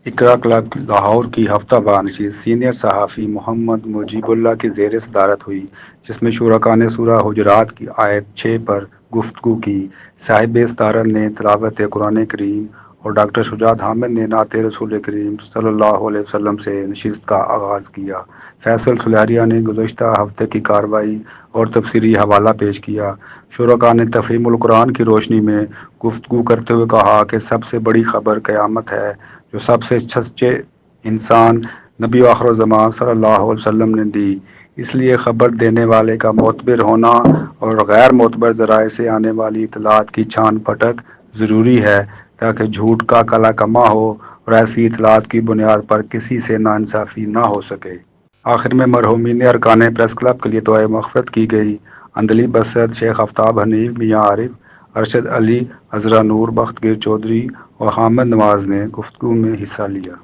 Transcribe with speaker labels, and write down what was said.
Speaker 1: اقرا club Lahore کی ہفتہ وار نشست سینئر صحافی محمد مجیب اللہ کی زیر صدارت ہوئی، جس میں شرکاء نے سورہ حجرات کی آیت 6 پر گفتگو کی۔ صاحب صدارت نے تلاوت قرآن کریم اور ڈاکٹر شجاعت حامد نے نعت رسول کریم صلی اللہ علیہ وسلم سے نشست کا آغاز کیا۔ فیصل سلیریہ نے گزشتہ ہفتے کی کارروائی اور تفصیلی حوالہ پیش کیا۔ شرکاء نے تفہیم القرآن کی روشنی میں گفتگو کرتے ہوئے کہا کہ سب سے بڑی خبر قیامت ہے، جو سب سے سچے انسان نبی آخر الزمان صلی اللہ علیہ وسلم نے دی۔ اس لیے خبر دینے والے کا معتبر ہونا اور غیر معتبر ذرائع سے آنے والی اطلاعات کی چھان پھٹک ضروری ہے، تاکہ جھوٹ کا کلا کما ہو اور ایسی اطلاعات کی بنیاد پر کسی سے ناانصافی نہ ہو سکے۔ آخر میں مرحومین ارکان پریس کلب کے لیے دعائے مغفرت کی گئی۔ اندلی بسط، شیخ آفتاب حنیف، میاں عارف، ارشد علی، عذرا نور، بخت گیر چودھری اور حامد نواز نے گفتگو میں حصہ لیا۔